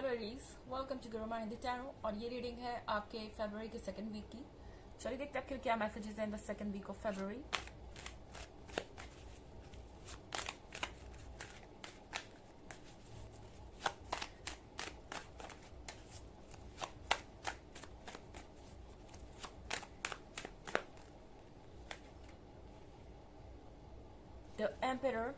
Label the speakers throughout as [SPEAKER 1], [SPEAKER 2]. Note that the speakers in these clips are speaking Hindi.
[SPEAKER 1] Hello Aries, welcome to Guruma Hindi tarot. और ये रीडिंग है आपके फरवरी के सेकंड वीक की। चलिए देखते हैं आखिर क्या मैसेजेस हैं in the second week of February. The emperor,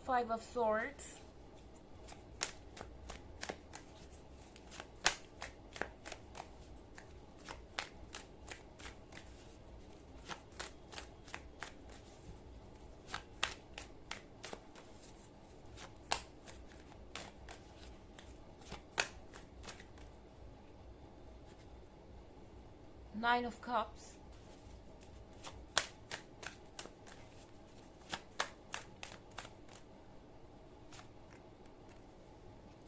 [SPEAKER 1] Five of Swords, Nine of Cups,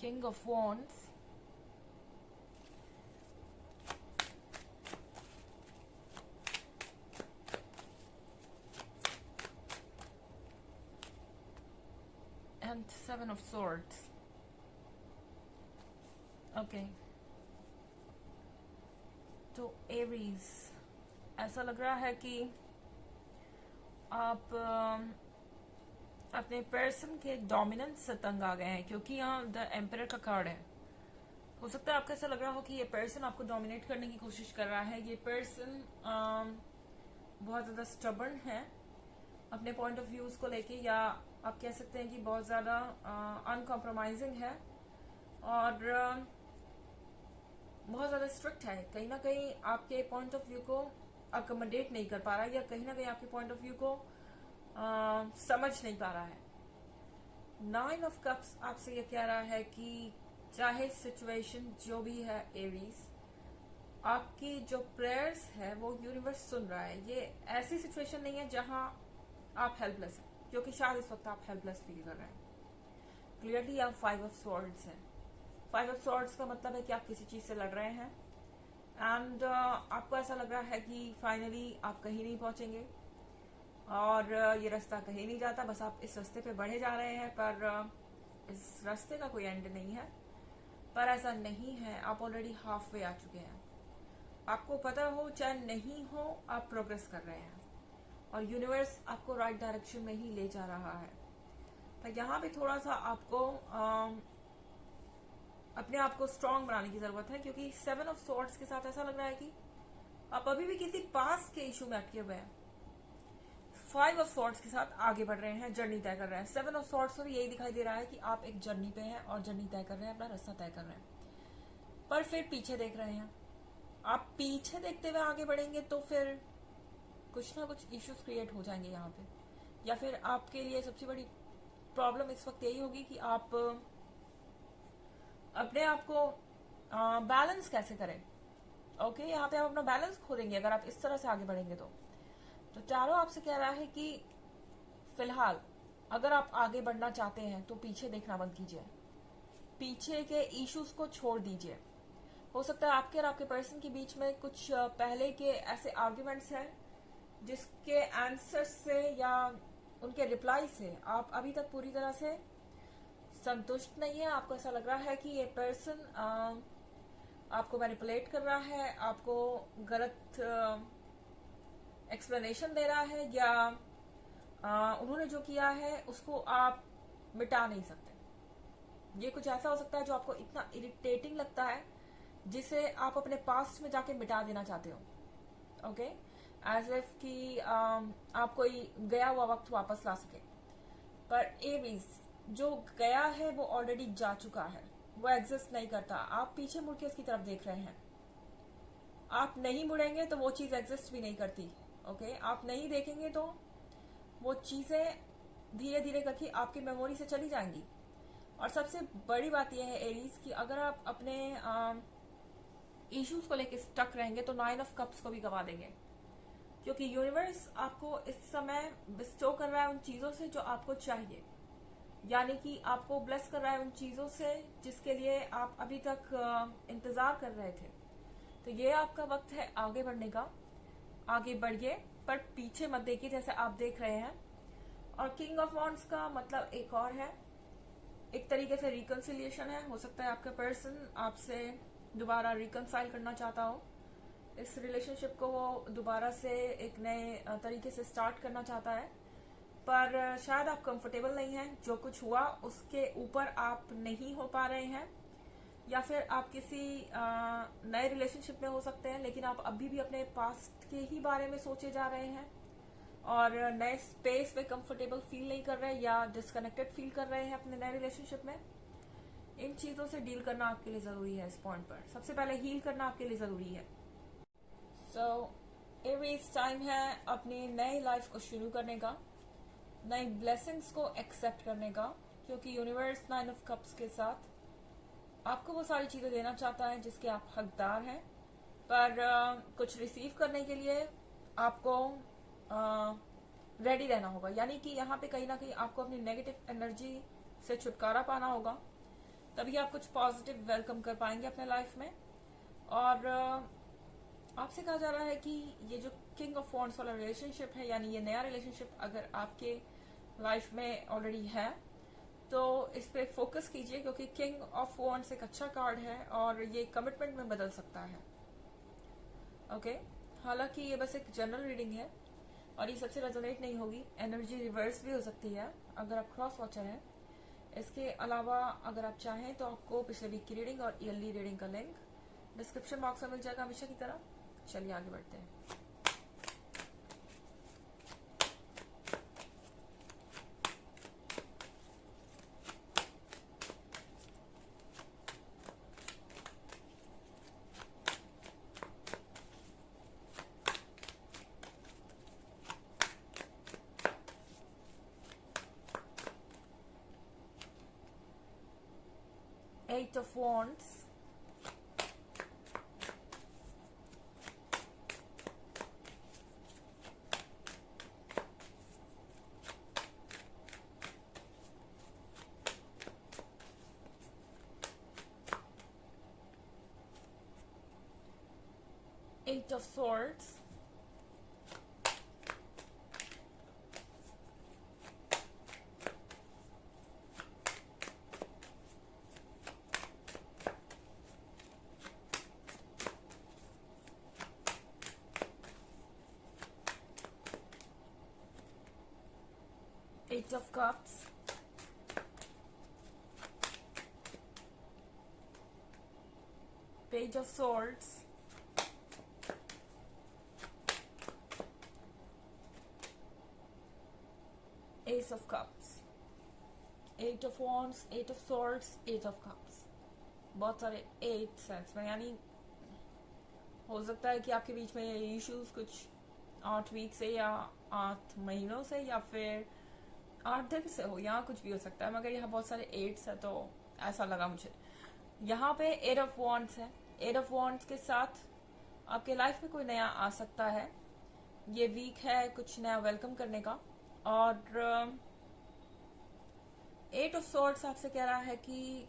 [SPEAKER 1] King of Wands, and Seven of Swords. Okay, तो एरीज, ऐसा लग रहा है कि आप अपने पर्सन के डोमिनेंस से तंग आ गए हैं, क्योंकि यहाँ द एम्परर का कार्ड है। हो सकता है आपको ऐसा लग रहा हो कि ये पर्सन आपको डोमिनेट करने की कोशिश कर रहा है। ये पर्सन बहुत ज्यादा स्टबर्न है अपने पॉइंट ऑफ व्यूज को लेके, या आप कह सकते हैं कि बहुत ज्यादा अनकॉम्प्रोमाइजिंग है और बहुत ज्यादा स्ट्रिक्ट है। कहीं ना कहीं आपके पॉइंट ऑफ व्यू को अकोमोडेट नहीं कर पा रहा है, या कहीं ना कहीं आपके पॉइंट ऑफ व्यू को समझ नहीं पा रहा है। नाइन ऑफ कप्स आपसे ये कह रहा है कि चाहे सिचुएशन जो भी है एरीज, आपकी जो प्रेयर्स है वो यूनिवर्स सुन रहा है। ये ऐसी सिचुएशन नहीं है जहां आप हेल्पलेस हैं, क्योंकि शायद इस वक्त आप हेल्पलेस फील कर रहे हैं। क्लियरली आप फाइव ऑफ स्वॉर्ड्स हैं। फाइव ऑफ स्वॉर्ड्स का मतलब है कि आप किसी चीज से लड़ रहे हैं एंड आपको ऐसा लग रहा है कि फाइनली आप कहीं नहीं पहुंचेंगे और ये रास्ता कहीं नहीं जाता, बस आप इस रास्ते पे बढ़े जा रहे हैं, पर इस रास्ते का कोई एंड नहीं है। पर ऐसा नहीं है, आप ऑलरेडी हाफ वे आ चुके हैं। आपको पता हो चाहे नहीं हो, आप प्रोग्रेस कर रहे हैं और यूनिवर्स आपको राइट डायरेक्शन में ही ले जा रहा है। पर यहाँ पे थोड़ा सा आपको अपने आप को स्ट्रांग बनाने की जरूरत है, क्योंकि सेवन ऑफ सॉर्ड्स के साथ ऐसा लग रहा है कि आप अभी भी किसी पास्ट के इशू में अटके हुए हैं। फाइव ऑफ सॉर्ड्स के साथ आगे बढ़ रहे हैं, जर्नी तय कर रहे हैं। सेवन ऑफ सॉर्ड्स में यही दिखाई दे रहा है कि आप एक जर्नी पे हैं और जर्नी तय कर रहे हैं, अपना रास्ता तय कर रहे हैं, पर फिर पीछे देख रहे हैं। आप पीछे देखते हुए आगे बढ़ेंगे तो फिर कुछ ना कुछ इश्यूज क्रिएट हो जाएंगे यहाँ पे, या फिर आपके लिए सबसे बड़ी प्रॉब्लम इस वक्त यही होगी कि आप अपने आप को बैलेंस कैसे करें। ओके, यहाँ पे आप अपना बैलेंस खो देंगे अगर आप इस तरह से आगे बढ़ेंगे तो चारों आपसे कह रहा है कि फिलहाल अगर आप आगे बढ़ना चाहते हैं तो पीछे देखना बंद कीजिए, पीछे के इश्यूज को छोड़ दीजिए। हो सकता है आपके और आपके पर्सन के बीच में कुछ पहले के ऐसे आर्ग्यूमेंट्स हैं जिसके आंसर्स से या उनके रिप्लाई से आप अभी तक पूरी तरह से संतुष्ट नहीं है। आपको ऐसा लग रहा है कि ये पर्सन आपको मैनिपुलेट कर रहा है, आपको गलत एक्सप्लेनेशन दे रहा है, या उन्होंने जो किया है उसको आप मिटा नहीं सकते। ये कुछ ऐसा हो सकता है जो आपको इतना इरिटेटिंग लगता है जिसे आप अपने पास्ट में जाके मिटा देना चाहते हो। ओके, एज इफ कि आप कोई गया हुआ वक्त वापस ला सके। पर एरीज, जो गया है वो ऑलरेडी जा चुका है, वो एग्जिस्ट नहीं करता। आप पीछे मुड़ के उसकी तरफ देख रहे हैं। आप नहीं मुड़ेंगे तो वो चीज एग्जिस्ट भी नहीं करती। ओके, आप नहीं देखेंगे तो वो चीजें धीरे धीरे करके आपकी मेमोरी से चली जाएंगी। और सबसे बड़ी बात यह है एरीज कि अगर आप अपने इश्यूज को लेकर स्टक रहेंगे तो नाइन ऑफ कप्स को भी गवा देंगे, क्योंकि यूनिवर्स आपको इस समय बिस्टो कर रहा है उन चीजों से जो आपको चाहिए। यानी कि आपको ब्लेस कर रहा है उन चीजों से जिसके लिए आप अभी तक इंतजार कर रहे थे। तो ये आपका वक्त है आगे बढ़ने का। आगे बढ़िए, पर पीछे मत देखिए जैसे आप देख रहे हैं। और किंग ऑफ वॉन्ड्स का मतलब एक और है, एक तरीके से रिकंसिलिएशन है। हो सकता है आपका पर्सन आपसे दोबारा रिकंसाइल करना चाहता हो, इस रिलेशनशिप को वो दोबारा से एक नए तरीके से स्टार्ट करना चाहता है, पर शायद आप कंफर्टेबल नहीं हैं। जो कुछ हुआ उसके ऊपर आप नहीं हो पा रहे हैं, या फिर आप किसी नए रिलेशनशिप में हो सकते हैं, लेकिन आप अभी भी अपने पास्ट के ही बारे में सोचे जा रहे हैं और नए स्पेस में कंफर्टेबल फील नहीं कर रहे या डिस्कनेक्टेड फील कर रहे हैं अपने नए रिलेशनशिप में। इन चीजों से डील करना आपके लिए जरूरी है। इस पॉइंट पर सबसे पहले हील करना आपके लिए जरूरी है। सो एरीज टाइम है अपनी नई लाइफ को शुरू करने का, नई ब्लेसिंग्स को एक्सेप्ट करने का, क्योंकि यूनिवर्स 9 ऑफ कप्स के साथ आपको वो सारी चीजें देना चाहता है जिसके आप हकदार हैं, पर कुछ रिसीव करने के लिए आपको रेडी रहना होगा। यानी कि यहाँ पे कहीं ना कहीं आपको अपनी नेगेटिव एनर्जी से छुटकारा पाना होगा, तभी आप कुछ पॉजिटिव वेलकम कर पाएंगे अपने लाइफ में। और आपसे कहा जा रहा है कि ये जो किंग ऑफ वॉन्ड्स वाला रिलेशनशिप है, यानी ये नया रिलेशनशिप अगर आपके लाइफ में ऑलरेडी है तो इस पे फोकस कीजिए, क्योंकि किंग ऑफ वॉन्ड्स एक अच्छा कार्ड है और ये कमिटमेंट में बदल सकता है। ओके, हालांकि ये बस एक जनरल रीडिंग है और ये सबसे रेजोनेट नहीं होगी। एनर्जी रिवर्स भी हो सकती है अगर आप क्रॉस वॉचर हैं। इसके अलावा अगर आप चाहें तो आपको पिछले वीक की रीडिंग और ईयरली रीडिंग का लिंक डिस्क्रिप्शन बॉक्स में मिल जाएगा हमेशा की तरह। चलिए आगे बढ़ते हैं। Eight of Wands, Eight of Swords, Eight of Cups, Page of Swords, Ace of Cups, Eight of Wands, Eight of Swords, Eight of Cups। बहुत सारे एट सेंस में, यानी हो सकता है कि आपके बीच में ये इश्यूज कुछ 8 वीक से या 8 महीनों से या फिर 8 दिन से हो, यहाँ कुछ भी हो सकता है, मगर यहाँ बहुत सारे एट्स है तो ऐसा लगा मुझे। यहाँ पे एट ऑफ वॉन्ड्स है। एट ऑफ वॉन्ड्स के साथ आपके लाइफ में कोई नया आ सकता है। ये वीक है कुछ नया वेलकम करने का। और एट ऑफ सॉर्ड्स आपसे कह रहा है कि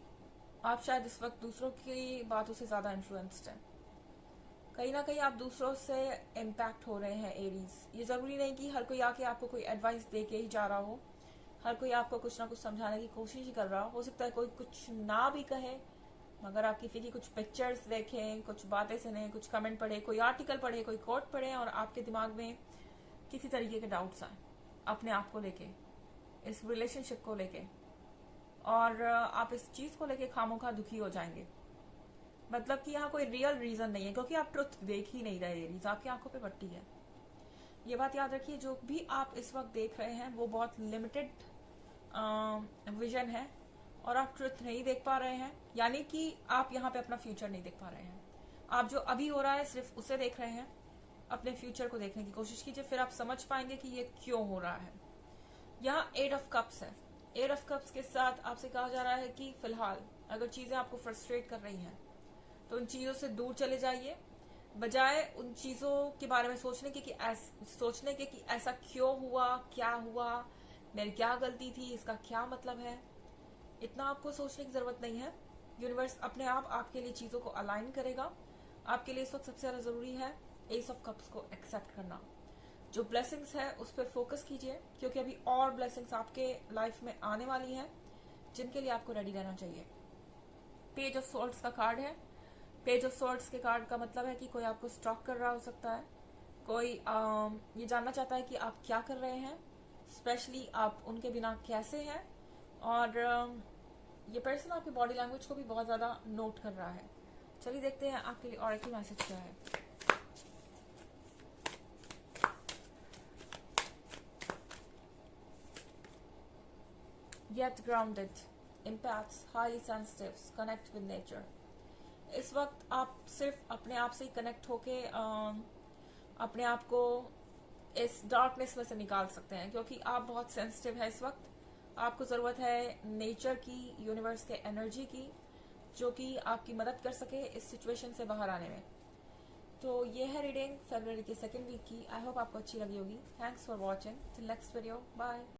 [SPEAKER 1] आप शायद इस वक्त दूसरों की बातों से ज्यादा इन्फ्लुएंस्ड हैं। कहीं ना कहीं आप दूसरों से इम्पैक्ट हो रहे हैं एरीज। ये जरूरी नहीं कि हर कोई आके आपको कोई एडवाइस दे के ही जा रहा हो, हर कोई आपको कुछ ना कुछ समझाने की कोशिश ही कर रहा हो सकता है कोई कुछ ना भी कहे, मगर आप किसी की कुछ पिक्चर्स देखें, कुछ बातें सुने, कुछ कमेंट पढ़े, कोई आर्टिकल पढ़े, कोई कोट पढ़े और आपके दिमाग में किसी तरीके के डाउट्स आए अपने आप को लेके, इस रिलेशनशिप को लेके, और आप इस चीज को लेके खामोखा दुखी हो जाएंगे। मतलब कि यहाँ कोई रियल रीजन नहीं है, क्योंकि आप ट्रुथ देख ही नहीं रहे। एरीज, आपकी आंखों पे पट्टी है। ये बात याद रखिए, जो भी आप इस वक्त देख रहे हैं वो बहुत लिमिटेड विजन है और आप ट्रुथ नहीं देख पा रहे हैं। यानी कि आप यहाँ पे अपना फ्यूचर नहीं देख पा रहे हैं। आप जो अभी हो रहा है सिर्फ उसे देख रहे हैं। अपने फ्यूचर को देखने की कोशिश कीजिए, फिर आप समझ पाएंगे कि ये क्यों हो रहा है। यहाँ एट ऑफ कप्स है। एट ऑफ कप्स के साथ आपसे कहा जा रहा है कि फिलहाल अगर चीजें आपको फ्रस्ट्रेट कर रही हैं तो उन चीजों से दूर चले जाइए, बजाय उन चीजों के बारे में सोचने के कि ऐसा क्यों हुआ, क्या हुआ, मेरी क्या गलती थी, इसका क्या मतलब है, इतना आपको सोचने की जरूरत नहीं है। यूनिवर्स अपने आप आपके लिए चीजों को अलाइन करेगा। आपके लिए इस वक्त सबसे ज्यादा जरूरी है एस ऑफ कप्स को एक्सेप्ट करना। जो ब्लेसिंग्स है उस पर फोकस कीजिए, क्योंकि अभी और ब्लेसिंग्स आपके लाइफ में आने वाली हैं जिनके लिए आपको रेडी रहना चाहिए। पेज ऑफ सोर्ड्स का कार्ड है। पेज ऑफ सोर्ड्स के कार्ड का मतलब है कि कोई आपको स्टॉक कर रहा हो सकता है, कोई ये जानना चाहता है कि आप क्या कर रहे हैं, स्पेशली आप उनके बिना कैसे हैं, और ये पर्सन आपकी बॉडी लैंग्वेज को भी बहुत ज्यादा नोट कर रहा है। चलिए देखते हैं आपके लिए ऑरेकल मैसेज क्या है। Get grounded, empaths, highly sensitives, connect with nature। इस वक्त आप सिर्फ अपने आप से ही कनेक्ट होके अपने आप को इस डार्कनेस में से निकाल सकते हैं, क्योंकि आप बहुत सेंसिटिव है इस वक्त। आपको जरूरत है नेचर की, यूनिवर्स के एनर्जी की, जो कि आपकी मदद कर सके इस सिचुएशन से बाहर आने में। तो ये है रीडिंग फरवरी के सेकेंड वीक की। आई होप आपको अच्छी लगी होगी। Thanks for watching. Till next video, bye.